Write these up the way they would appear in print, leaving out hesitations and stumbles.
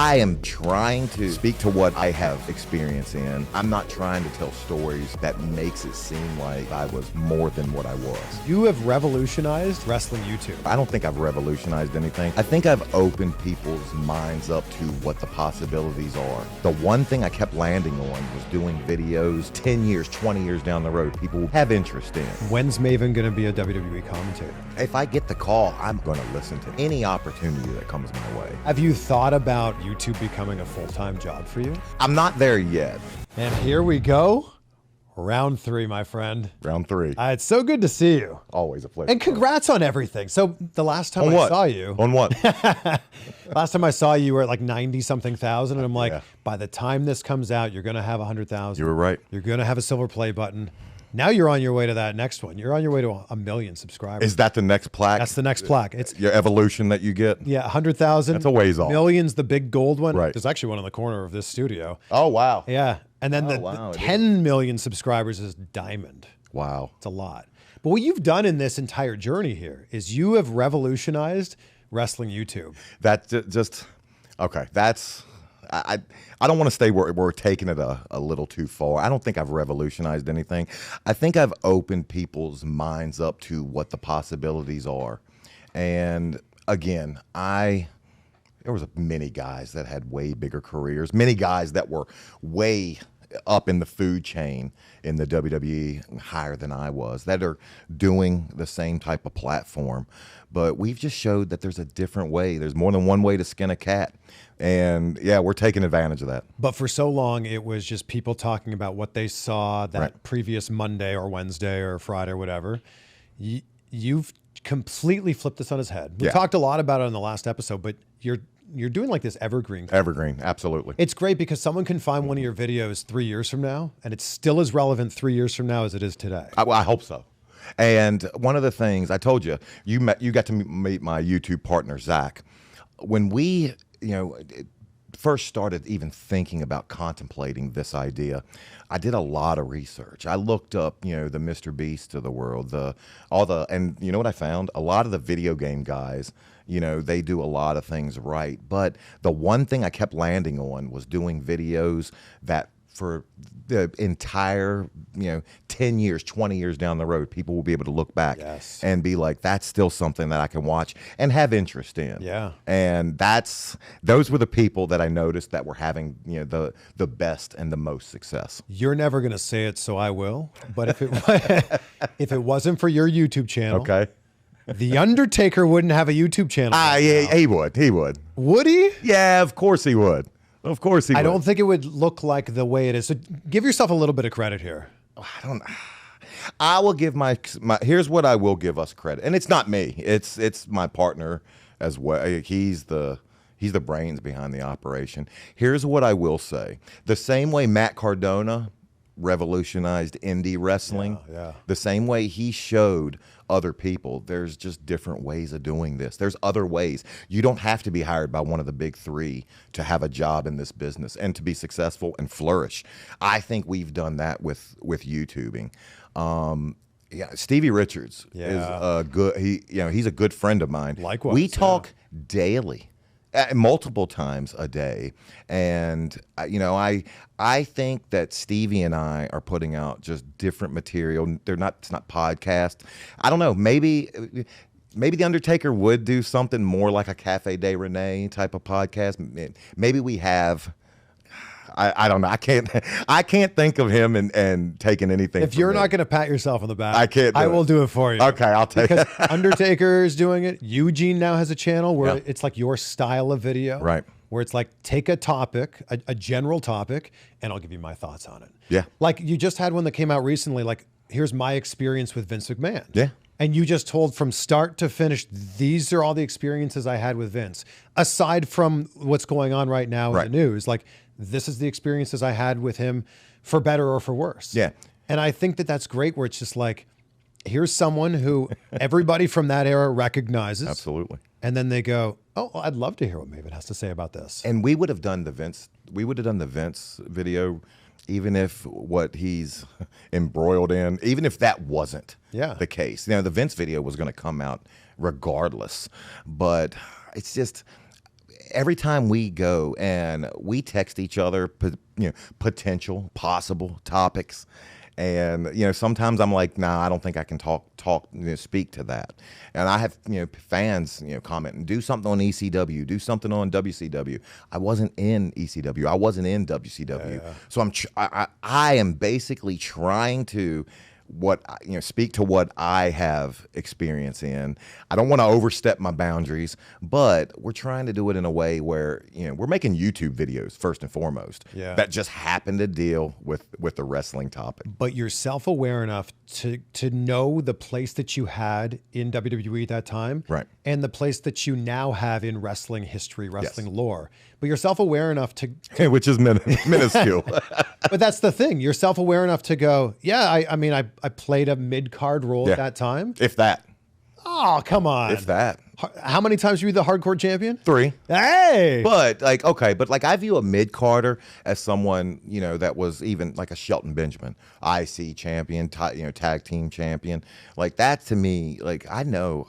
I am trying to speak to what I have experience in. I'm not trying to tell stories that makes it seem like I was more than what I was. You have revolutionized wrestling YouTube. I don't think I've revolutionized anything. I think I've opened people's minds up to what the possibilities are. The one thing I kept landing on was doing videos 10 years, 20 years down the road people have interest in. When's Maven going to be a WWE commentator? If I get the call, I'm going to listen to any opportunity that comes my way. Have you thought about YouTube becoming a full-time job for you? I'm not there yet. And here we go. Round 3, my friend. Round 3. It's so good to see you. Always a pleasure. And congrats on everything. So the last time I saw you. On what? Last time I saw you, you were at like 90-something thousand. And I'm like, by the time this comes out, you're going to have 100,000. You were right. You're going to have a silver play button. Now you're on your way to that next one. You're on your way to 1 million subscribers. Is that the next plaque? That's the next plaque. It's your evolution that you get? Yeah, 100,000. That's a ways off. Million's the big gold one. Right. There's actually one in the corner of this studio. Oh, wow. Yeah. And then the 10 million subscribers is diamond. Wow. It's a lot. But what you've done in this entire journey here is you have revolutionized wrestling YouTube. That's just, okay, that's... I don't want to stay where we're taking it a little too far. I don't think I've revolutionized anything. I think I've opened people's minds up to what the possibilities are. And again, there was many guys that had way bigger careers, many guys that were way up in the food chain in the WWE, higher than I was, that are doing the same type of platform. But we've just showed that there's a different way. There's more than one way to skin a cat. And yeah, we're taking advantage of that. But for so long, it was just people talking about what they saw that previous Monday or Wednesday or Friday or whatever. You've completely flipped this on his head. We talked a lot about it in the last episode, but you're doing like this evergreen. Evergreen, absolutely. It's great because someone can find one of your videos 3 years from now, and it's still as relevant 3 years from now as it is today. I hope so. And one of the things I told you, you got to meet my YouTube partner, Zach. When we, first started even thinking about contemplating this idea, I did a lot of research. I looked up, the Mr. Beast of the world, and you know what I found? A lot of the video game guys, they do a lot of things right. But the one thing I kept landing on was doing videos that for the entire, 10 years, 20 years down the road, people will be able to look back and be like, that's still something that I can watch and have interest in. Yeah. And those were the people that I noticed that were having, the best and the most success. You're never going to say it, so I will. But if it wasn't for your YouTube channel, The Undertaker wouldn't have a YouTube channel. Yeah, he would. He would. Would he? Yeah, of course he would. Of course he would. I don't think it would look like the way it is. So give yourself a little bit of credit here. I will give my here's what I will give us credit. And it's not me. It's my partner as well. He's the brains behind the operation. Here's what I will say. The same way Matt Cardona revolutionized indie wrestling, the same way he showed other people, there's just different ways of doing this. There's other ways. You don't have to be hired by one of the big 3 to have a job in this business and to be successful and flourish. I think we've done that with YouTubing. Stevie Richards is a good. He's a good friend of mine. Likewise, we talk daily. Multiple times a day, and I think that Stevie and I are putting out just different material. It's not podcast. I don't know. Maybe the Undertaker would do something more like a Cafe de Rene type of podcast. Maybe we have. I don't know. I can't think of him and taking anything. If you're not going to pat yourself on the back, I can't. I will do it for you. Okay, I'll take it. Because Undertaker is doing it. Eugene now has a channel where it's like your style of video, right? Where it's like take a topic, a general topic, and I'll give you my thoughts on it. Yeah. Like you just had one that came out recently. Like here's my experience with Vince McMahon. Yeah. And you just told from start to finish, these are all the experiences I had with Vince. Aside from what's going on right now in the news, like this is the experiences I had with him for better or for worse. Yeah. And I think that that's great where it's just like, here's someone who everybody from that era recognizes. Absolutely. And then they go, oh, I'd love to hear what Maven has to say about this. And we would have done the Vince video, even if what he's embroiled in, even if that wasn't the case. The Vince video was going to come out regardless. But it's just, every time we go and we text each other, potential, possible topics. And, sometimes I'm like, nah, I don't think I can speak to that. And I have, fans, commenting, do something on ECW, do something on WCW. I wasn't in ECW. I wasn't in WCW. Yeah. So I am basically trying to speak to what I have experience in. I don't want to overstep my boundaries, but we're trying to do it in a way where, we're making YouTube videos first and foremost. Yeah. That just happen to deal with the wrestling topic. But you're self-aware enough to know the place that you had in WWE at that time, right, and the place that you now have in wrestling history, wrestling lore. But you're self-aware enough to which is minuscule. But that's the thing. You're self-aware enough to go, yeah, I mean, I played a mid-card role at that time. If that. Oh, come on. If that. How many times were you the hardcore champion? 3. Hey! But I view a mid-carder as someone, that was even like a Shelton Benjamin, IC champion, tag team champion. Like that to me, I know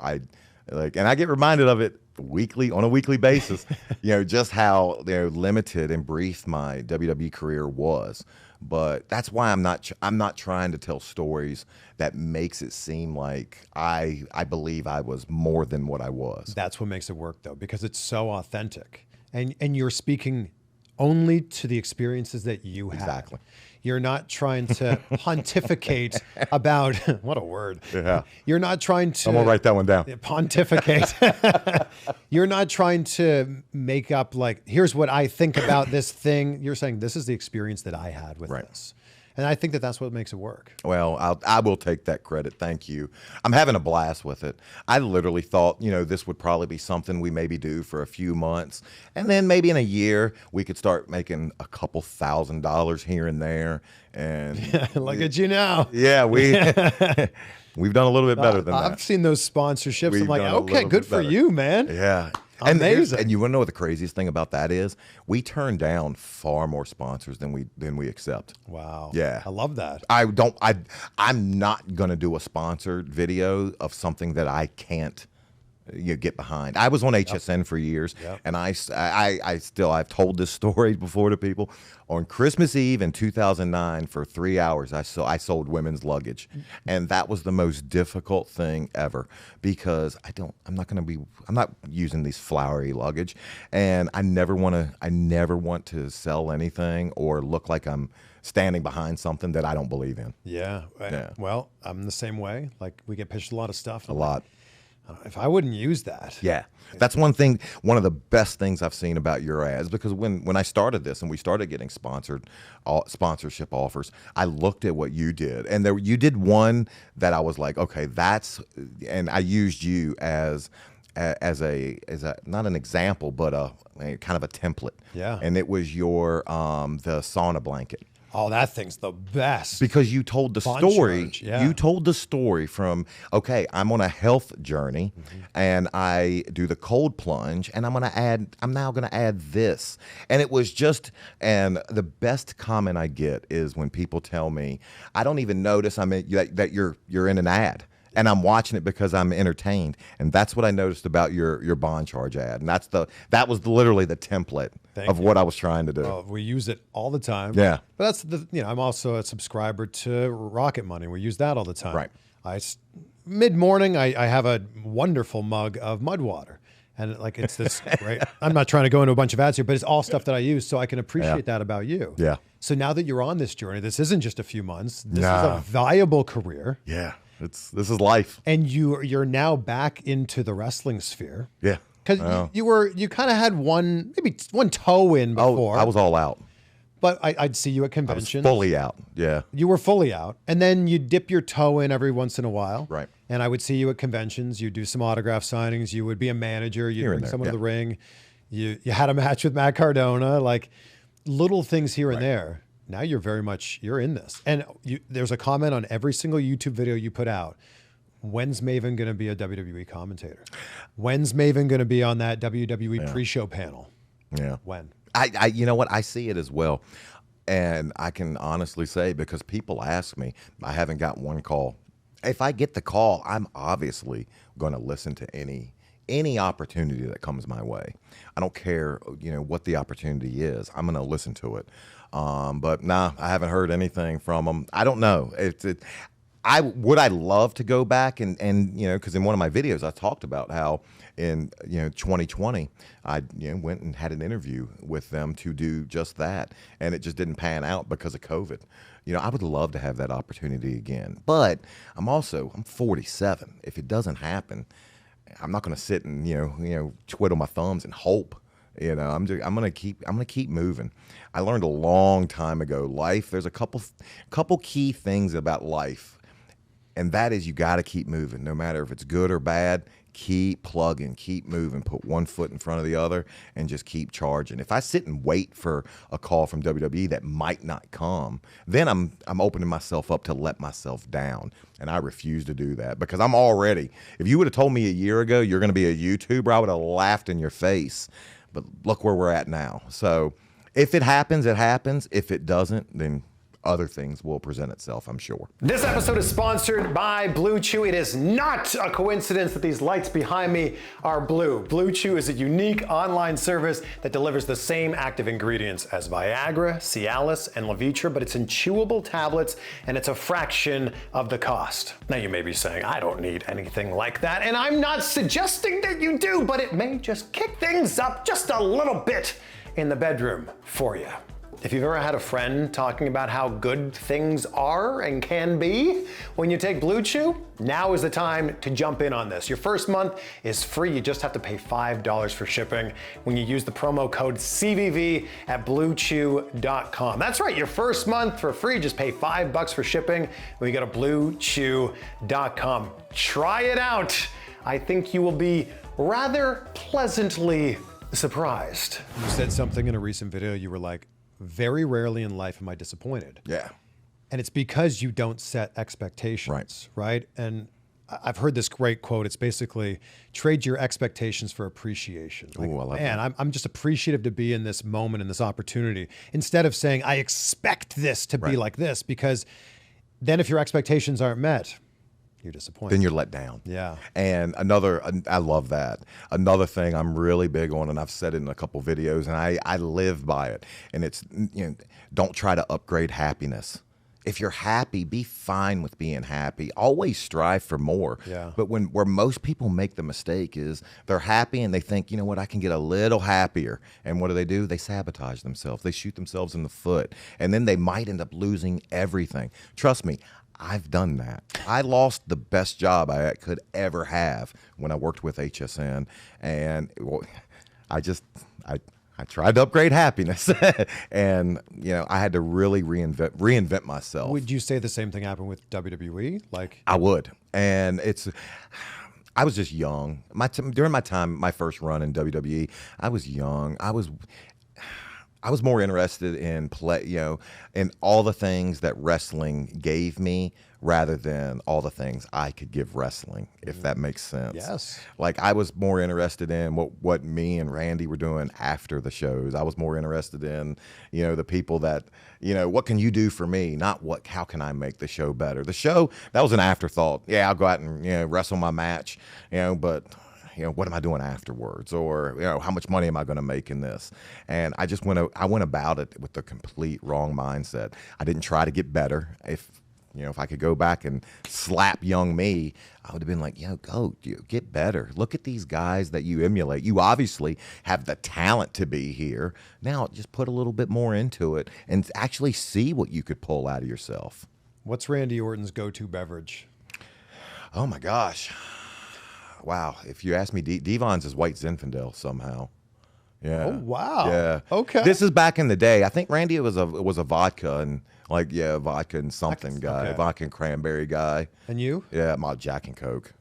and I get reminded of it on a weekly basis, just how limited and brief my WWE career was. But that's why I'm not trying to tell stories that makes it seem like I believe I was more than what I was. That's what makes it work, though, because it's so authentic, and you're speaking only to the experiences that you have. Exactly. You're not trying to pontificate about what a word. Yeah. You're not trying to. I'm gonna write that one down. Pontificate. You're not trying to make up here's what I think about this thing. You're saying this is the experience that I had with this. And I think that that's what makes it work. Well, I will take that credit. Thank you. I'm having a blast with it. I literally thought, this would probably be something we maybe do for a few months. And then maybe in a year, we could start making a couple $1,000s here and there. And look at you now. Yeah, we've done a little bit better than that. I've seen those sponsorships. We've I'm like, done a okay, little good bit for better. you, man. Yeah. Amazing. And you want to know what the craziest thing about that is? We turn down far more sponsors than we accept. Wow. Yeah. I love that. I'm not going to do a sponsored video of something that I can't get behind. I was on HSN for years, and I've told this story before to people. On Christmas Eve in 2009, for 3 hours, I sold women's luggage, and that was the most difficult thing ever because I'm not using these flowery luggage, and I never want to sell anything or look like I'm standing behind something that I don't believe in. Yeah. Well, I'm the same way. We get pitched a lot of stuff. A lot. If I wouldn't use that. Yeah. That's one of the best things I've seen about your ads, because when I started this and we started getting sponsorship offers, I looked at what you did, and you did one that I was like, okay, and I used you as a not an example, but a kind of a template. Yeah. And it was your the sauna blanket. Oh, that thing's the best. Because you told the story. Charge, yeah. You told the story from, okay, I'm on a health journey and I do the cold plunge and I'm now gonna add this. And it was and the best comment I get is when people tell me, I don't even notice that you're in an ad. And I'm watching it because I'm entertained, and that's what I noticed about your bond charge ad, and that was literally the template of what I was trying to do. We use it all the time. Yeah, but that's I'm also a subscriber to Rocket Money. We use that all the time. Right. Mid morning, I have a wonderful mug of mud water, and it's this great. I'm not trying to go into a bunch of ads here, but it's all stuff that I use, so I can appreciate that about you. Yeah. So now that you're on this journey, this isn't just a few months. This is a viable career. Yeah. This is life. And you're now back into the wrestling sphere. Yeah. Because you kind of had maybe one toe in before. Oh, I was all out. But I'd see you at conventions. I was fully out. Yeah. You were fully out. And then you dip your toe in every once in a while. Right. And I would see you at conventions. You'd do some autograph signings. You would be a manager. You'd bring someone to the ring. You had a match with Matt Cardona. Little things here and there. Now you're in this. And there's a comment on every single YouTube video you put out. When's Maven going to be a WWE commentator? When's Maven going to be on that WWE pre-show panel? Yeah. When? You know what? I see it as well. And I can honestly say, because people ask me, I haven't got one call. If I get the call, I'm obviously going to listen to any any opportunity that comes my way. I don't care, what the opportunity is. I'm going to listen to it. But nah, I haven't heard anything from them. I don't know. I love to go back and because in one of my videos I talked about how in 2020 I went and had an interview with them to do just that, and it just didn't pan out because of COVID. I would love to have that opportunity again, but I'm 47. If it doesn't happen, I'm not going to sit and twiddle my thumbs and hope. I'm gonna keep moving. I learned a long time ago. There's a couple key things about life, and that is you got to keep moving, no matter if it's good or bad. Keep plugging, keep moving, put one foot in front of the other, and just keep charging. If I sit and wait for a call from WWE that might not come, then I'm opening myself up to let myself down, and I refuse to do that because I'm already. If you would have told me a year ago you're going to be a YouTuber, I would have laughed in your face. But look where we're at now. So if it happens, it happens. If it doesn't, then other things will present itself, I'm sure. This episode is sponsored by Blue Chew. It is not a coincidence that these lights behind me are blue. Blue Chew is a unique online service that delivers the same active ingredients as Viagra, Cialis, and Levitra, but it's in chewable tablets, and it's a fraction of the cost. Now you may be saying, I don't need anything like that, and I'm not suggesting that you do, but it may just kick things up just a little bit in the bedroom for you. If you've ever had a friend talking about how good things are and can be when you take Blue Chew, now is the time to jump in on this. Your first month is free. You just have to pay $5 for shipping when you use the promo code CVV at bluechew.com. That's right, your first month for free. Just pay $5 for shipping when you go to bluechew.com. Try it out. I think you will be rather pleasantly surprised. You said something in a recent video, you were like, very rarely in life am I disappointed. Yeah. And it's because you don't set expectations, right? And I've heard this great quote. It's basically trade your expectations for appreciation. Like, ooh, I love man, that. I'm just appreciative to be in this moment, in this opportunity, instead of saying, I expect this to be like this, because then if your expectations aren't met, you're disappointed. Then you're let down. Yeah. And I love that. Another thing I'm really big on, and I've said it in a couple videos, and I live by it, and it's, don't try to upgrade happiness. If you're happy, be fine with being happy. Always strive for more. Yeah. But where most people make the mistake is they're happy and they think, you know what, I can get a little happier. And what do? They sabotage themselves. They shoot themselves in the foot. And then they might end up losing everything. Trust me, I've done that. I lost the best job I could ever have when I worked with HSN, and I tried to upgrade happiness, and I had to really reinvent myself. Would you say the same thing happened with WWE? I would, and I was just young. During my first run in WWE, I was young. I was more interested in in all the things that wrestling gave me rather than all the things I could give wrestling, if that makes sense. Yes. Like I was more interested in what me and Randy were doing after the shows. I was more interested in, the people that, what can you do for me? Not how can I make the show better? The show, that was an afterthought. Yeah, I'll go out and, wrestle my match, but what am I doing afterwards? Or, how much money am I going to make in this? And I went about it with the complete wrong mindset. I didn't try to get better. If I could go back and slap young me, I would have been like, go get better. Look at these guys that you emulate. You obviously have the talent to be here. Now just put a little bit more into it and actually see what you could pull out of yourself. What's Randy Orton's go-to beverage? Oh my gosh. Wow. If you ask me, Devon's is white Zinfandel somehow. Yeah. Oh, wow. Yeah. Okay. This is back in the day. I think Randy was a vodka and vodka and something guy, okay. Vodka and cranberry guy. And you? Yeah, my Jack and Coke.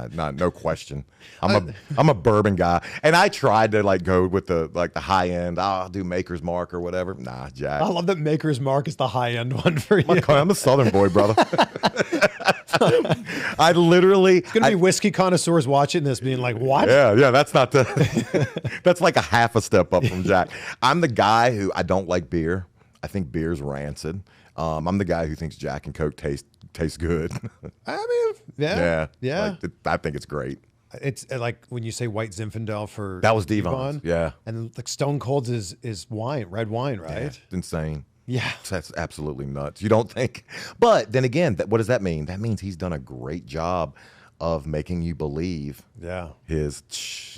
No question. I'm a bourbon guy, and I tried to go with the high end. I'll do Maker's Mark or whatever. Nah, Jack. I love that Maker's Mark is the high end one for you. I'm a Southern boy, brother. I literally. It's gonna be whiskey connoisseurs watching this, being like, "What?" Yeah. That's not that's like a half a step up from Jack. I'm the guy who I don't like beer. I think beer's rancid. I'm the guy who thinks Jack and Coke tastes good. I mean, yeah. I think it's great. It's like when you say white Zinfandel for That was Devon's, yeah. and like Stone Cold's is wine, red wine, right? Yeah, it's insane. Yeah. That's absolutely nuts. You don't think, but then again, what does that mean? That means he's done a great job of making you believe. Yeah. His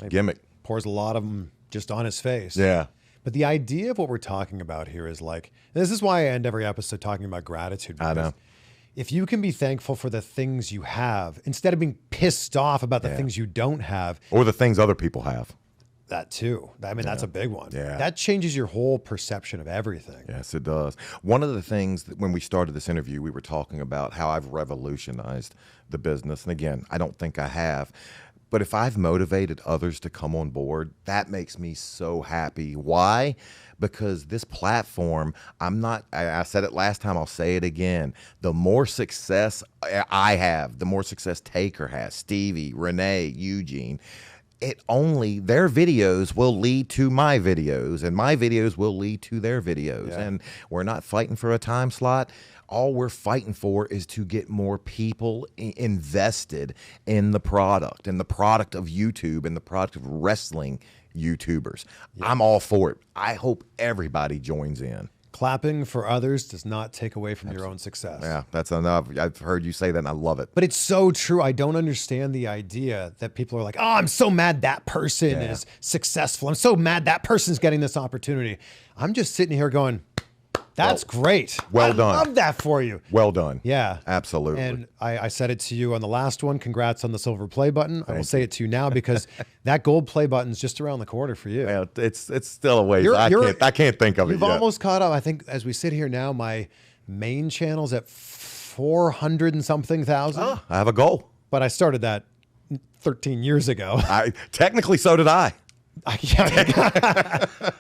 gimmick. Pours a lot of them just on his face. Yeah. But the idea of what we're talking about here is like, this is why I end every episode talking about gratitude. I know. If you can be thankful for the things you have, instead of being pissed off about the things you don't have. Or the things other people have. That too. I mean, that's a big one. Yeah. That changes your whole perception of everything. Yes, it does. One of the things that when we started this interview, we were talking about how I've revolutionized the business. And again, I don't think I have. But if I've motivated others to come on board, that makes me so happy. Why? Because this platform, I said it last time, I'll say it again. The more success I have, the more success Taker has, Stevie, Renee, Eugene, their videos will lead to my videos, and my videos will lead to their videos. Yeah. And we're not fighting for a time slot. All we're fighting for is to get more people invested in the product of YouTube and the product of wrestling YouTubers. Yeah. I'm all for it. I hope everybody joins in. Clapping for others does not take away from your own success. Yeah, that's enough. I've heard you say that and I love it. But it's so true. I don't understand the idea that people are like, oh, I'm so mad that person is successful. I'm so mad that person's getting this opportunity. I'm just sitting here going, that's great. Well done. I love that for you. Well done. Yeah. Absolutely. And I said it to you on the last one. Congrats on the silver play button. I will say it to you now because that gold play button's just around the corner for you. Yeah, it's still a ways. I can't think of it yet. You've almost caught up. I think as we sit here now, my main channel's at 400 and something thousand. Oh, I have a goal. But I started that 13 years ago. Technically, so did I.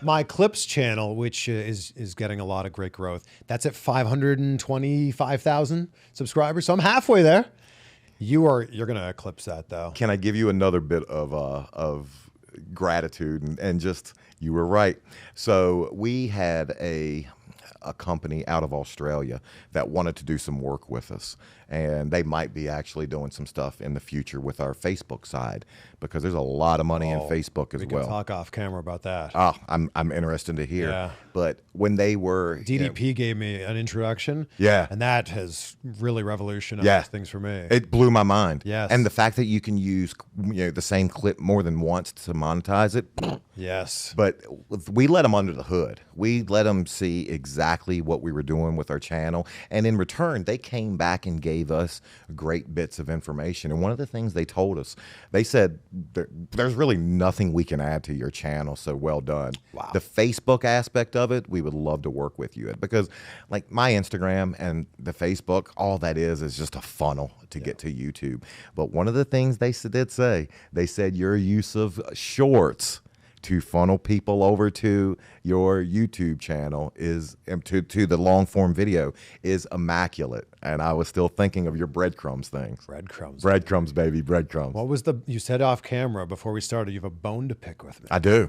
My clips channel, which is getting a lot of great growth, that's at 525,000 subscribers. So I'm halfway there. You're gonna eclipse that though. Can I give you another bit of gratitude and just you were right. So we had a company out of Australia that wanted to do some work with us, and they might be actually doing some stuff in the future with our Facebook side because there's a lot of money in Facebook as well. We can talk off camera about that. Oh, I'm interested to hear. Yeah. But when they were DDP gave me an introduction. Yeah. And that has really revolutionized things for me. It blew my mind. Yes. And the fact that you can use the same clip more than once to monetize it. Yes. But we let them under the hood. We let them see exactly what we were doing with our channel. And in return, they came back and gave us great bits of information. And one of the things they told us, they said, there's really nothing we can add to your channel, so well done. Wow. The Facebook aspect of it, we would love to work with you. Because like my Instagram and the Facebook, all that is just a funnel to get to YouTube. But one of the things they did say, they said your use of shorts to funnel people over to your YouTube channel is to the long form video is immaculate. And I was still thinking of your breadcrumbs things. Breadcrumbs, baby, breadcrumbs. What was you said off camera before we started, you have a bone to pick with me. I do.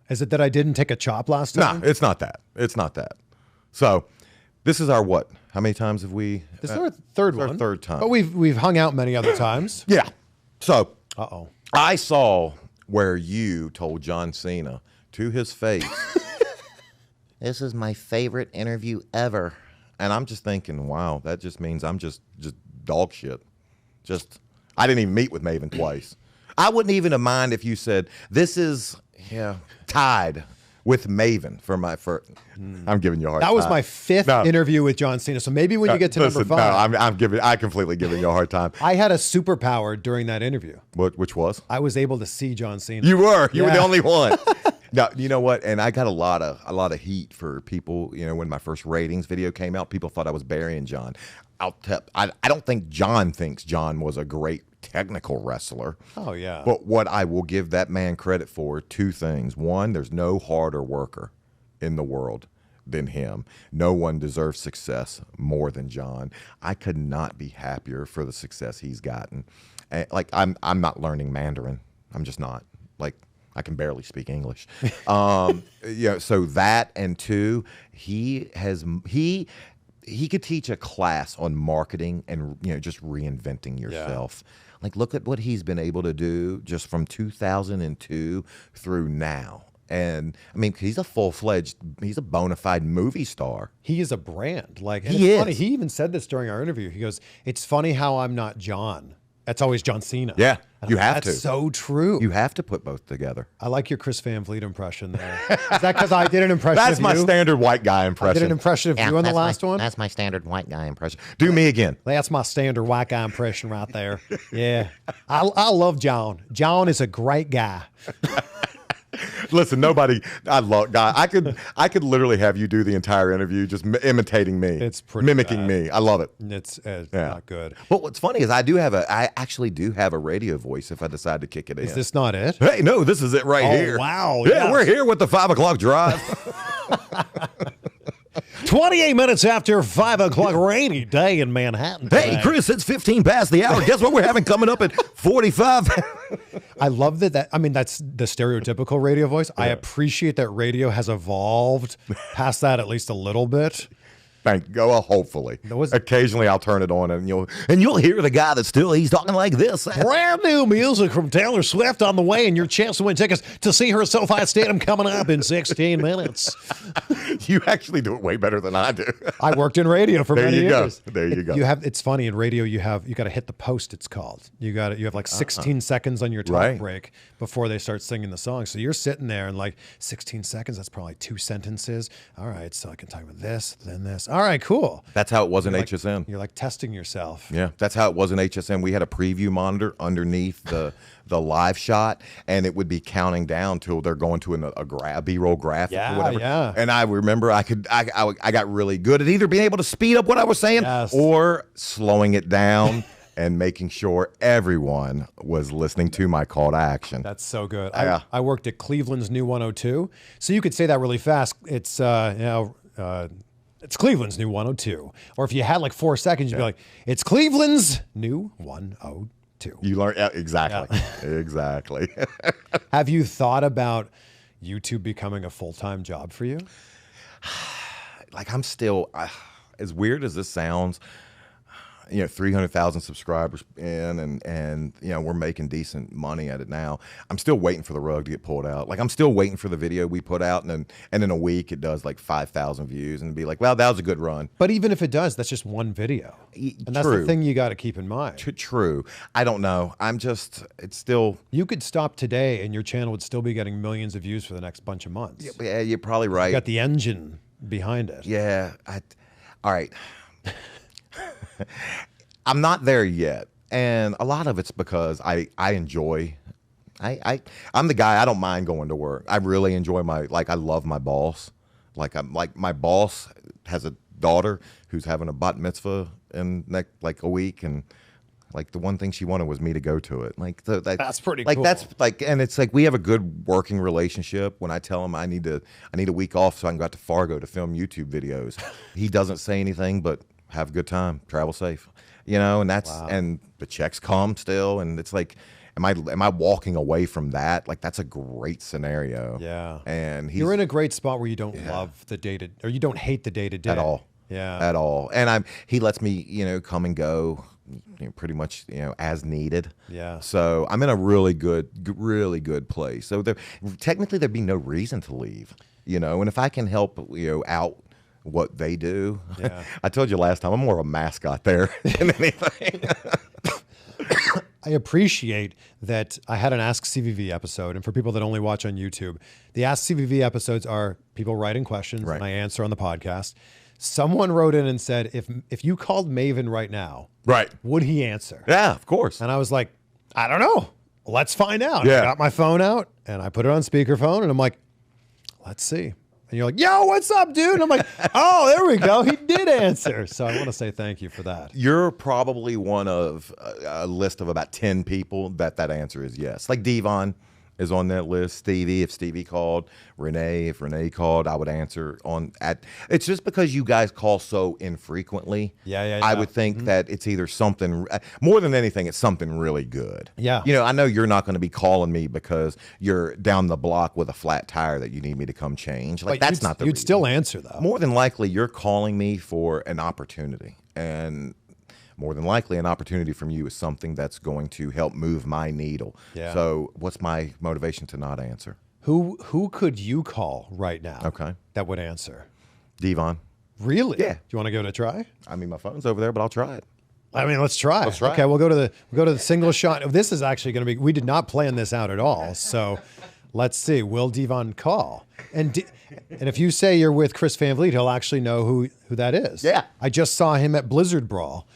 Is it that I didn't take a chop last time? No, it's not that. It's not that. So this is our what? How many times have we? This is our third one. Our third time. But we've hung out many other times. Yeah. So Uh-oh. I saw where you told John Cena to his face, this is my favorite interview ever. And I'm just thinking, wow, that just means I'm just dog shit. I didn't even meet with Maven twice. I wouldn't even have mind if you said, this is tied with Maven for my first. I'm giving you a hard time. That was my fifth interview with John Cena. So maybe when you get to number 5. No, I completely giving you a hard time. I had a superpower during that interview. Which was? I was able to see John Cena. You were the only one. No, you know what? And I got a lot of heat for people. When my first ratings video came out, people thought I was burying John. I don't think John thinks John was a great technical wrestler. Oh yeah. But what I will give that man credit for, 2 things. One, there's no harder worker in the world than him. No one deserves success more than John. I could not be happier for the success he's gotten. And, I'm not learning Mandarin. I'm just not. I can barely speak English. So that, and 2, he could teach a class on marketing and just reinventing yourself. Like, look at what he's been able to do just from 2002 through now. And I mean, he's a full-fledged, he's a bona fide movie star. He is a brand. Like, and he it's is. funny. He even said this during our interview. He goes, "It's funny how I'm not John. That's always John Cena." Yeah, and you I'm have like, to. That's so true. You have to put both together. I like your Chris Van Vliet impression there. Is that because I did an impression That's of my you? standard white guy impression. I did an impression of you on the last one? That's my standard white guy impression. Do me again. That's my standard white guy impression right there. Yeah. I love John. John is a great guy. Listen, I love guy. I could literally have you do the entire interview just imitating me. It's pretty mimicking bad. me. I love it. It's not good. But what's funny is I actually do have a radio voice if I decide to kick it in. Is this not it? Hey, no, this is it right here. Wow. Yeah, yes. we're here with the 5 o'clock drive. 28 minutes after 5 o'clock, rainy day in Manhattan. Hey, today. Chris, it's 15 past the hour. Guess what we're having coming up at 45? I love that. I mean, that's the stereotypical radio voice. I appreciate that radio has evolved past that at least a little bit. Thank you. Well, hopefully. Occasionally I'll turn it on and you'll hear the guy that's he's talking like this. Brand new music from Taylor Swift on the way, and your chance to win tickets to see her at SoFi Stadium coming up in 16 minutes. You actually do it way better than I do. I worked in radio for many years. There you go. It's funny in radio. You got to hit the post. It's called. You have like 16 seconds on your talk break before they start singing the song. So you're sitting there and like 16 seconds. That's probably 2 sentences. All right, so I can talk about this, then this. All right, cool. That's how it was in HSN. You're like testing yourself. Yeah, that's how it was in HSN. We had a preview monitor underneath the live shot, and it would be counting down till they're going to a B-roll graphic or whatever. Yeah. And I remember I got really good at either being able to speed up what I was saying or slowing it down and making sure everyone was listening to my call to action. That's so good. I worked at Cleveland's new 102, so you could say that really fast. It's it's Cleveland's new 102. Or if you had like 4 seconds, you'd be like, it's Cleveland's new 102. You learn exactly. Yeah. Exactly. Have you thought about YouTube becoming a full-time job for you? Like, I'm still, as weird as this sounds, 300,000 subscribers in, and we're making decent money at it now. I'm still waiting for the rug to get pulled out. Like, I'm still waiting for the video we put out, and in a week it does like 5,000 views, and be like, well, that was a good run. But even if it does, that's just one video, and that's the thing you got to keep in mind. True. I don't know. It's still. You could stop today, and your channel would still be getting millions of views for the next bunch of months. Yeah, you're probably right. You got the engine behind it. Yeah. All right. I'm not there yet, and a lot of it's because I enjoy. I'm the guy. I don't mind going to work. I really enjoy I love my boss. My boss has a daughter who's having a bat mitzvah in a week, and the one thing she wanted was me to go to it. That's pretty cool. And it's like we have a good working relationship. When I tell him I need a week off so I can go out to Fargo to film YouTube videos, he doesn't say anything but have a good time, travel safe, and that's and the checks come still, and it's like, am I walking away from that? Like, that's a great scenario. Yeah, and you're in a great spot where you don't love the day to, or you don't hate the day to day at all. Yeah, at all. And he lets me come and go, pretty much as needed. Yeah. So I'm in a really good place. So technically there'd be no reason to leave, and if I can help out what they do. Yeah. I told you last time, I'm more of a mascot there than anything. I appreciate that I had an Ask CVV episode, and for people that only watch on YouTube, the Ask CVV episodes are people writing questions, and I answer on the podcast. Someone wrote in and said, if you called Maven right now, would he answer? Yeah, of course. And I was like, I don't know. Let's find out. Yeah. I got my phone out, and I put it on speakerphone, and I'm like, let's see. And you're like, yo, what's up, dude? And I'm like, oh, there we go. He did answer. So I want to say thank you for that. You're probably one of a list of about 10 people that answer is yes. Like Devon is on that list. Stevie, if Stevie called. Renee, if Renee called, I would answer it's just because you guys call so infrequently. Yeah. I would think that it's either something, more than anything, it's something really good. Yeah. I know you're not going to be calling me because you're down the block with a flat tire that you need me to come change. Like, that's not the reason. You'd still answer, though. More than likely, you're calling me for an opportunity. And more than likely an opportunity from you is something that's going to help move my needle. Yeah. So what's my motivation to not answer? Who could you call right now? Okay. That would answer. Devon. Really? Yeah. Do you want to give it a try? I mean, my phone's over there, but I'll try it. I mean, let's try. Let's try. Okay, we'll go to the single shot. This is actually going to be. We did not plan this out at all. So, let's see. Will Devon call? And if you say you're with Chris Van Vliet, he'll actually know who that is. Yeah. I just saw him at Blizzard Brawl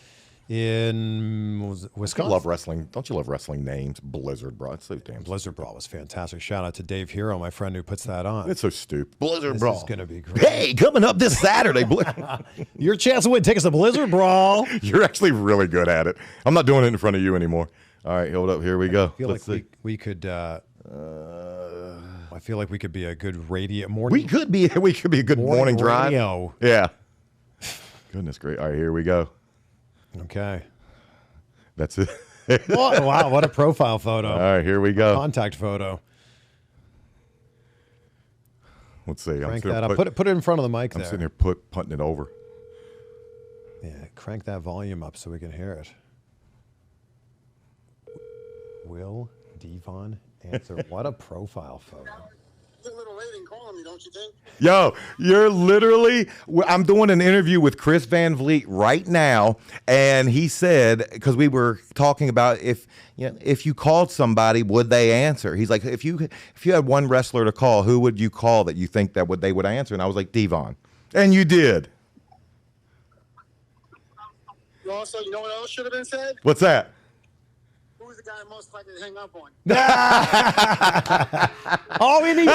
in Wisconsin. Love wrestling. Don't you love wrestling names? Blizzard, bro. It's so damn. Blizzard Brawl was fantastic. Shout out to Dave Hero, my friend who puts that on. It's so stupid. Blizzard This Brawl. is going to be great. Hey, coming up this Saturday. Your chance to win tickets to Blizzard Brawl. You're actually really good at it. I'm not doing it in front of you anymore. All right, hold up. Here we go. I feel like we could. I feel like we could be a good radio morning. We could be a good morning drive. Radio. Yeah. Goodness great. All right, here we go. Okay. That's it. Wow, what a profile photo. All right, here we go. Contact photo. Let's see. Crank that up. Put it in front of the mic I'm there. sitting here punting it over. Yeah, crank that volume up so we can hear it. Will Devon answer? What a profile photo. It's a little late in calling me, don't you think? Yo, you're literally, I'm doing an interview with Chris Van Vliet right now, and he said, because we were talking about if you called somebody, would they answer? He's like, if you had one wrestler to call, who would you call that you think that they would answer? And I was like, Devon. And you did. Also, you know what else should have been said? What's that? Who's the guy most likely to hang up on? Oh, and he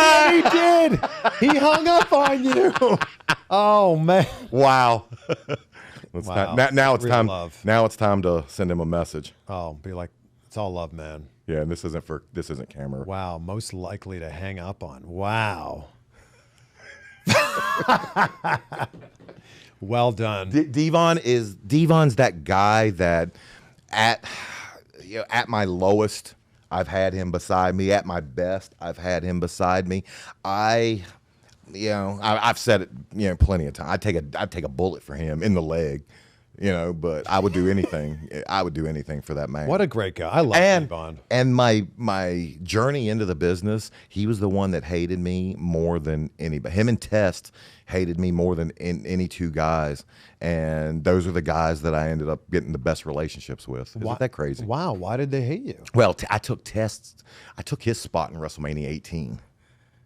did. He hung up on you. Oh, man. Wow. Wow. Now it's Real time. love. Now it's time to send him a message. Oh, be like, it's all love, man. Yeah, and this isn't camera. Wow, most likely to hang up on. Wow. Well done. Devon's that guy that at my lowest, I've had him beside me. At my best, I've had him beside me. I've said it, plenty of times. I'd take a bullet for him in the leg, but I would do anything. I would do anything for that man. What a great guy. I love Devon. And my journey into the business, he was the one that hated me more than anybody. Him and Test hated me more than any two guys. And those are the guys that I ended up getting the best relationships with. Isn't that crazy? Wow. Why did they hate you? Well, I took his spot in WrestleMania 18.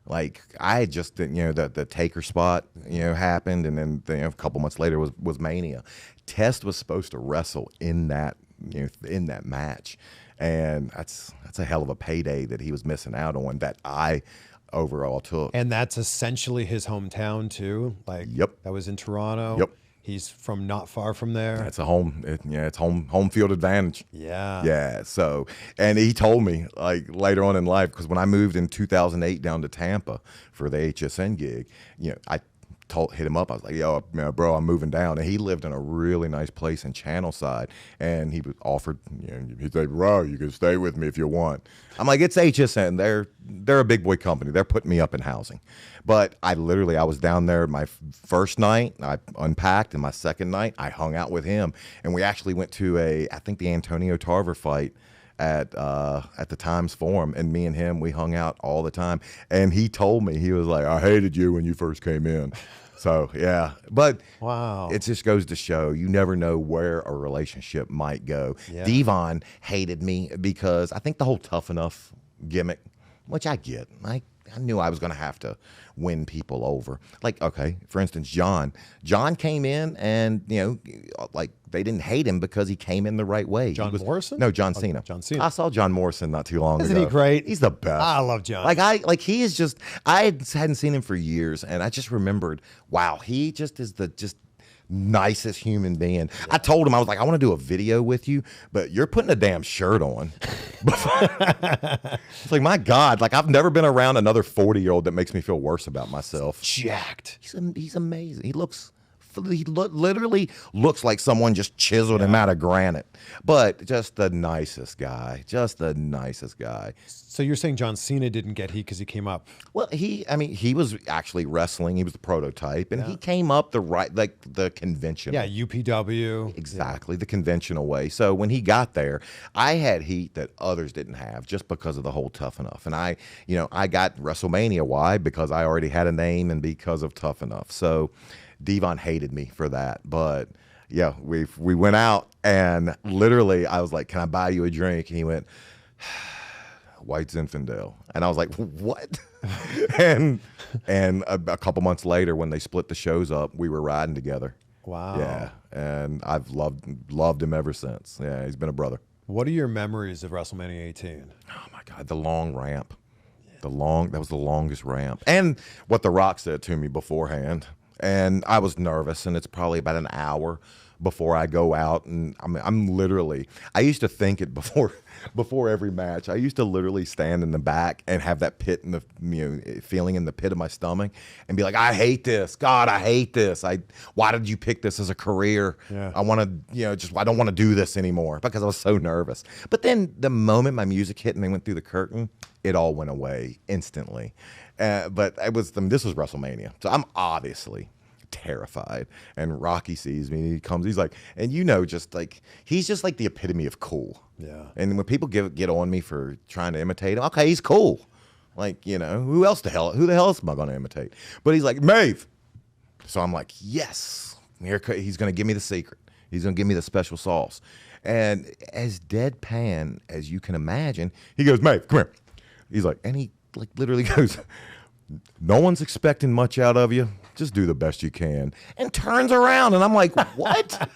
Like I had just, the Taker spot, happened, and then a couple months later was Mania. Test was supposed to wrestle in that, in that match, and that's a hell of a payday that he was missing out on. That I overall took. And that's essentially his hometown too. Like, Yep. That was in Toronto. Yep. He's from not far from there. It's a home, it's home field advantage. Yeah. Yeah. So, and he told me like later on in life, because when I moved in 2008 down to Tampa for the HSN gig, I hit him up. I was like, yo, bro, I'm moving down. And he lived in a really nice place in Channelside. And he was offered, he's like, bro, you can stay with me if you want. I'm like, it's HSN. They're a big boy company. They're putting me up in housing. But I was down there my first night. I unpacked, and my second night, I hung out with him. And we actually went to I think the Antonio Tarver fight at the Times Forum, and me and him, we hung out all the time. And he told me, he was like, I hated you when you first came in. So yeah, but wow, it just goes to show you never know where a relationship might go. Yeah. Devon hated me because I think the whole tough enough gimmick, which I get, I knew I was going to have to win people over. Like, okay, for instance, John came in, and like they didn't hate him because he came in the right way. Morrison? No, John Cena. John Cena. I saw John Morrison not too long ago. Isn't he great? He's the best. I love John. Like he is just. I hadn't seen him for years, and I just remembered. Wow, he just is the nicest human being. Yeah. I told him, I was like, I want to do a video with you, but you're putting a damn shirt on. It's like, my God, like I've never been around another 40-year-old that makes me feel worse about myself. Jacked. He's amazing. He looks literally looks like someone just chiseled him out of granite. But just the nicest guy. Just the nicest guy. So you're saying John Cena didn't get heat because he came up? Well, he was actually wrestling. He was the prototype, and he came up the conventional. Yeah, UPW. Exactly, the conventional way. So when he got there, I had heat that others didn't have just because of the whole Tough Enough. And I got WrestleMania. Why? Because I already had a name and because of Tough Enough. So Devon hated me for that. But yeah, we went out and literally I was like, "Can I buy you a drink?" And he went, "White Zinfandel." And I was like, "What?" and a couple months later, when they split the shows up, we were riding together. Wow. Yeah, and I've loved him ever since. Yeah, he's been a brother. What are your memories of WrestleMania 18? Oh my God, the long ramp. That was the longest ramp. And what The Rock said to me beforehand. And I was nervous, and it's probably about an hour before I go out, and I'm literally, I used to think it before every match. I used to literally stand in the back and have that pit in the feeling in the pit of my stomach and be like, "I hate this. God, I hate this. Why did you pick this as a career? Yeah. I want to, I don't want to do this anymore," because I was so nervous. But then the moment my music hit and they went through the curtain, it all went away instantly. But this was WrestleMania, so I'm obviously terrified. And Rocky sees me, he comes, he's like, and he's just like the epitome of cool. Yeah. And when people get on me for trying to imitate him, okay, he's cool. Like, who the hell else am I going to imitate? But he's like, "Mave." So I'm like, yes, he's going to give me the secret. He's going to give me the special sauce. And as deadpan as you can imagine, he goes, "Mave, come here." He's like, and he literally goes, "No one's expecting much out of you. Just do the best you can." And turns around, and I'm like, "What?"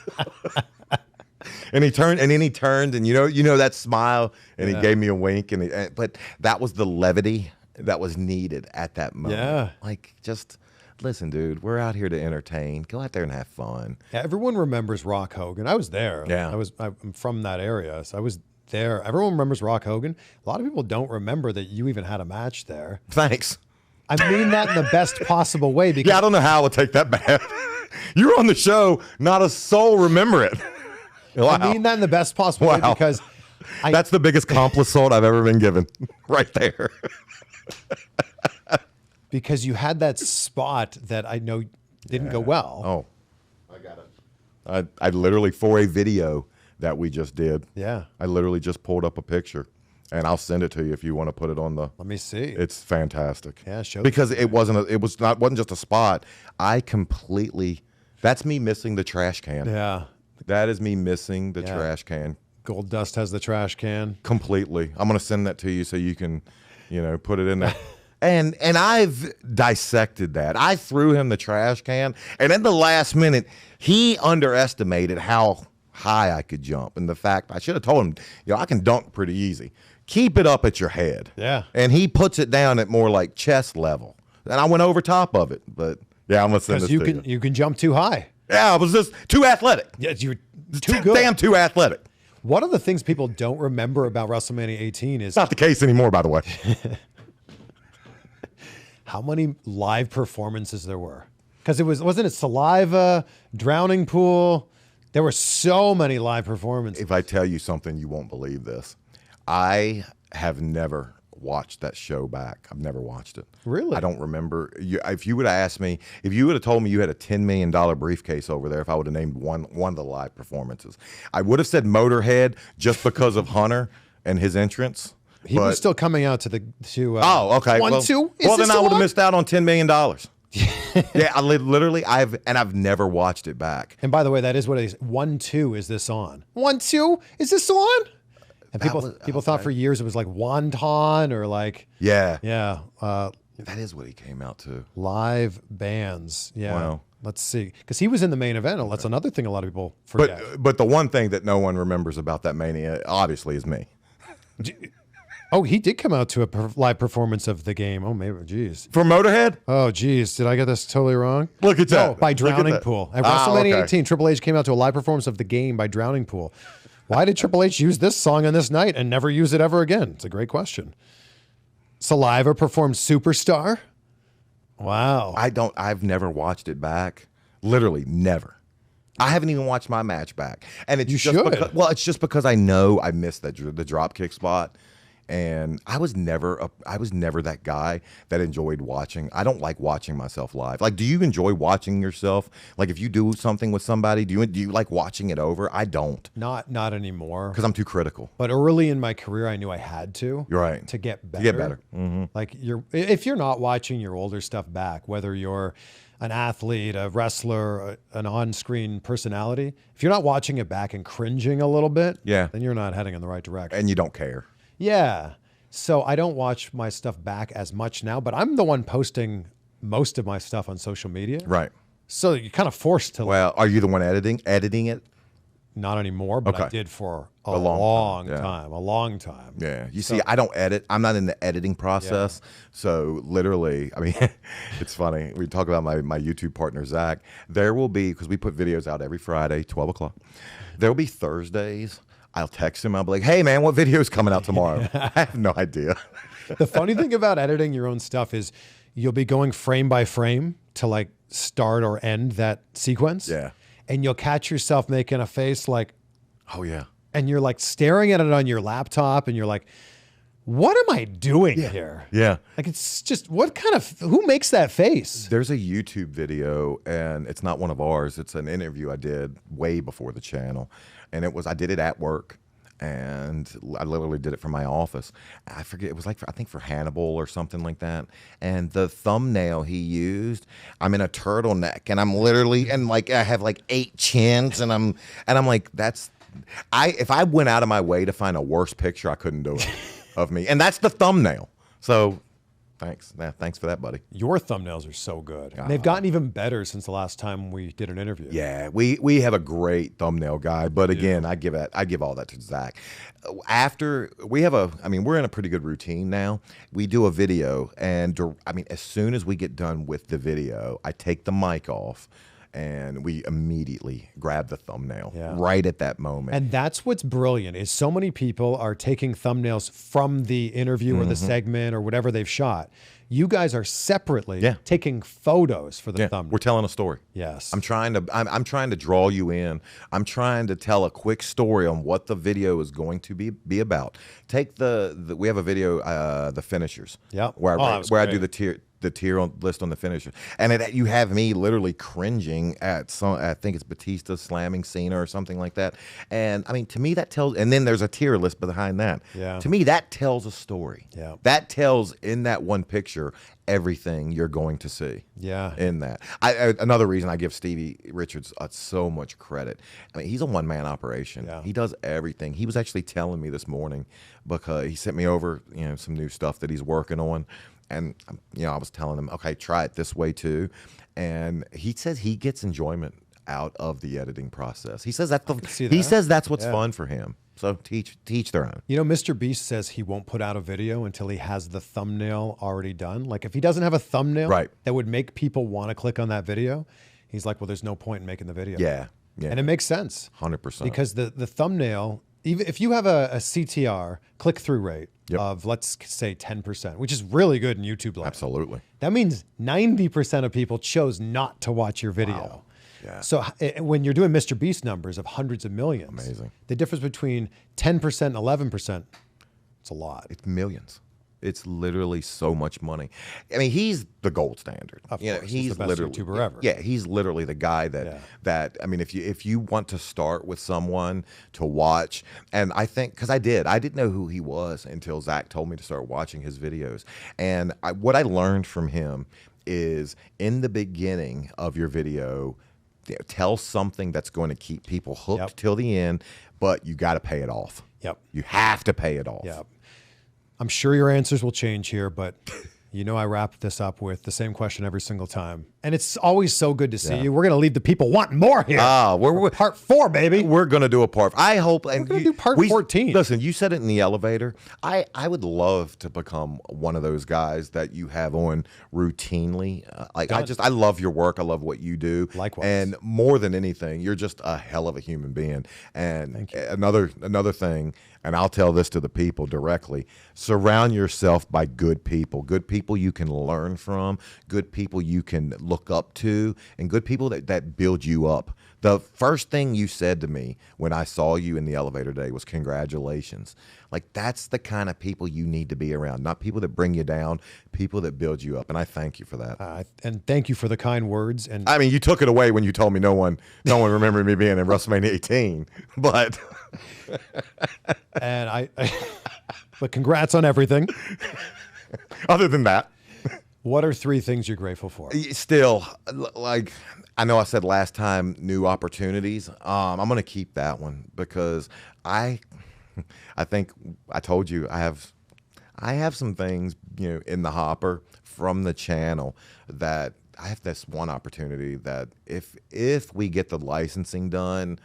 And he turned, and then he turned, and that smile, and he gave me a wink, but that was the levity that was needed at that moment. Yeah. Like, just listen, dude, we're out here to entertain. Go out there and have fun. Yeah, everyone remembers Rock Hogan. I was there. Yeah. I'm from that area, so I was there. Everyone remembers Rock Hogan. A lot of people don't remember that you even had a match there. Thanks. I mean that in the best possible way. Because Yeah, I don't know how I would take that bad. You were on the show, not a soul remember it. Wow. I mean that in the best possible way because that's the biggest compliment I've ever been given, right there. Because you had that spot that I know didn't go well. Oh, I got it. I literally, for a video that we just did, Yeah. I literally just pulled up a picture, and I'll send it to you if you want to put it on the. Let me see. It's fantastic. Yeah, show because it wasn't just a spot. That's me missing the trash can. Yeah. That is me missing the trash can. Gold Dust has the trash can. Completely. I'm going to send that to you so you can, put it in there. And I've dissected that. I threw him the trash can, and in the last minute, he underestimated how high I could jump. And the fact, I should have told him, I can dunk pretty easy. Keep it up at your head. Yeah. And he puts it down at more like chest level. And I went over top of it. But yeah, I'm going to send this to you. You can jump too high. Yeah, I was just too athletic. Yeah, you're too good. Damn too athletic. One of the things people don't remember about WrestleMania 18 is It's not the case anymore, by the way. how many live performances there were. Because wasn't it Saliva, Drowning Pool? There were so many live performances. If I tell you something, you won't believe this. I have never watched that show back. I've never watched it. Really? I don't remember. If you would have asked me, if you would have told me you had a $10 million briefcase over there, if I would have named one of the live performances, I would have said Motorhead just because of Hunter and his entrance. He was still coming out to oh, okay. One, well, two. Well, then I would have missed out on $10 million. Yeah, I've never watched it back. And by the way, that is what it is. 1, 2, is this on? 1, 2, is this on? And people thought for years it was like wonton or like Yeah. that is what he came out to. Live bands. Yeah. Wow. Let's see, because he was in the main event. That's another thing a lot of people forget. But the one thing that no one remembers about that Mania, obviously, is me. Oh, he did come out to a live performance of the game. Oh, maybe, geez. For Motorhead? Oh, geez. Did I get this totally wrong? Look at that. No, by Drowning Pool. At WrestleMania okay. 18, Triple H came out to a live performance of the game by Drowning Pool. Why did Triple H use this song on this night and never use it ever again? It's a great question. Saliva performed Superstar. Wow. I've never watched it back, Literally never. I haven't even watched my match back, and it's You just should. because, well, it's just because I know I missed the drop kick spot, and I was never that guy that enjoyed watching. I don't like watching myself live. Like, do you enjoy watching yourself? Like, if you do something with somebody, do you like watching it over? I don't, Not anymore. because I'm too critical. But early in my career, I knew I had to. You're right. To get better. To get better. Mm-hmm. Like if you're not watching your older stuff back, whether you're an athlete, a wrestler, an on-screen personality, if you're not watching it back and cringing a little bit, Yeah. then you're not heading in the right direction. And you don't care. Yeah. So I don't watch my stuff back as much now, but I'm the one posting most of my stuff on social media. Right. So you're kind of forced to. Well, are you the one editing it? Not anymore, but I Okay. did for a long long time, yeah. time. A long time. Yeah. You see, I don't edit. I'm not in the editing process. So literally, I mean, it's funny. We talk about my YouTube partner, Zach. There will be, because we put videos out every Friday, 12 o'clock. There will be Thursdays. I'll text him. I'll be like, hey, man, what video is coming out tomorrow? I have no idea. The funny thing about editing your own stuff is you'll be going frame by frame to like start or end that sequence. Yeah. And you'll catch yourself making a face like, Oh, yeah. and you're like staring at it on your laptop and you're like, what am I doing here? Yeah. Like, it's just, who makes that face? There's a YouTube video, and it's not one of ours. It's an interview I did way before the channel. And I did it at work, and I literally did it from my office. I forget, it was like, I think for Hannibal or something like that. And the thumbnail he used, I'm in a turtleneck, and I'm literally, and like, I have like 8 chins, and I'm like, if I went out of my way to find a worse picture, I couldn't do it of me. And that's the thumbnail. So thanks. Thanks for that, buddy. Your thumbnails are so good. And they've gotten even better since the last time we did an interview. Yeah, we have a great thumbnail guy, but again, I give all that to Zach. After we're in a pretty good routine now. We do a video, and as soon as we get done with the video, I take the mic off, and we immediately grab the thumbnail right at that moment. And that's what's brilliant is so many people are taking thumbnails from the interview or the segment or whatever they've shot. You guys are separately taking photos for the thumbnail. We're telling a story. Yes. I'm trying to draw you in. I'm trying to tell a quick story on what the video is going to be about. Take we have a video, the finishers. Yeah. Where I do the tier list on the finishers, and you have me literally cringing at I think it's Batista slamming Cena or something like that. And I mean, to me that tells, and then there's a tier list behind that. Yeah. To me that tells a story. Yeah. That tells in that one picture everything you're going to see. Yeah. In that. Another reason I give Stevie Richards so much credit. I mean, he's a one-man operation. Yeah. He does everything. He was actually telling me this morning, because he sent me over, some new stuff that he's working on. And, I was telling him, okay, try it this way too. And he says he gets enjoyment out of the editing process. He says that's what's fun for him. So teach their own. Mr. Beast says he won't put out a video until he has the thumbnail already done. Like, if he doesn't have a thumbnail that would make people want to click on that video, he's like, well, there's no point in making the video. Yeah. Yeah. And it makes sense. 100%. Because the thumbnail, even if you have a CTR, click-through rate, of, let's say, 10%, which is really good in YouTube land. Absolutely. That means 90% of people chose not to watch your video. Wow. Yeah. So when you're doing Mr. Beast numbers of hundreds of millions, amazing. The difference between 10% and 11%, it's a lot. It's millions. It's literally so much money. I mean, he's the gold standard. Of course, he's the best YouTuber ever. Yeah, he's literally the guy that I mean, if you want to start with someone to watch, and I think, because I didn't know who he was until Zach told me to start watching his videos. And what I learned from him is, in the beginning of your video, tell something that's going to keep people hooked till the end, but you got to pay it off. Yep. You have to pay it off. Yep. I'm sure your answers will change here, but I wrap this up with the same question every single time. And it's always so good to see you. We're going to leave the people wanting more here. We're part 4, baby. We're going to do a part. I hope. We're going to do part 14. Listen, you said it in the elevator. I would love to become one of those guys that you have on routinely. I love your work. I love what you do. Likewise. And more than anything, you're just a hell of a human being. And another thing, and I'll tell this to the people directly: surround yourself by good people people you can learn from, good people you can look up to, and good people that build you up. The first thing you said to me when I saw you in the elevator today was congratulations. Like, that's the kind of people you need to be around, not people that bring you down, people that build you up. And I thank you for that. And thank you for the kind words. And I mean, you took it away when you told me no one remembered me being in WrestleMania 18, but and but congrats on everything. Other than that, what are 3 things you're grateful for? still, like, I know I said last time, new opportunities. I'm going to keep that one because I think I told you I have some things, in the hopper from the channel that I have this one opportunity that if we get the licensing done,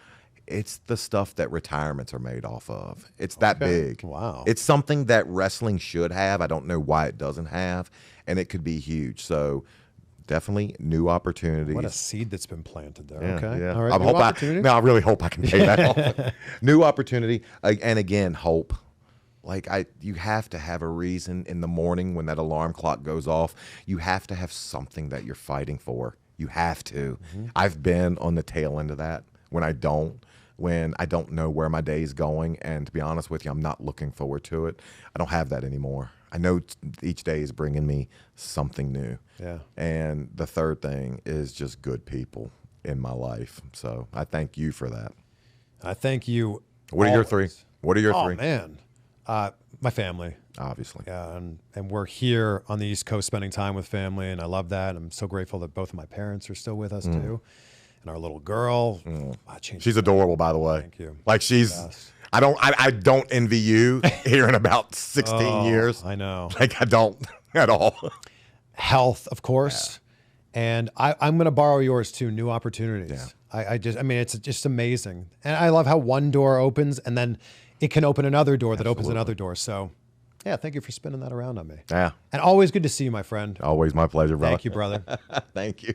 it's the stuff that retirements are made off of. It's that big. Wow. It's something that wrestling should have. I don't know why it doesn't have, and it could be huge. So definitely new opportunities. What a seed that's been planted there. Yeah, Okay. yeah. All right. I really hope I can pay that off. New opportunity. And again, hope. Like, you have to have a reason in the morning when that alarm clock goes off. You have to have something that you're fighting for. You have to. Mm-hmm. I've been on the tail end of that when I don't know where my day is going. And to be honest with you, I'm not looking forward to it. I don't have that anymore. I know each day is bringing me something new. Yeah. And the third thing is just good people in my life. So I thank you for that. I thank you. What are your 3? What are your 3? Oh, man. My family. Obviously. Yeah, and we're here on the East Coast spending time with family, and I love that. I'm so grateful that both of my parents are still with us, too. And our little girl. She's adorable, by the way. Thank you. Like, she's... I don't envy you here in about 16 years. I know. Like, I don't at all. Health, of course. Yeah. And I'm going to borrow yours too. New opportunities. Yeah. It's just amazing. And I love how one door opens and then it can open another door that opens another door. So yeah, thank you for spinning that around on me. Yeah. And always good to see you, my friend. Always my pleasure, brother. Thank you, brother. Thank you.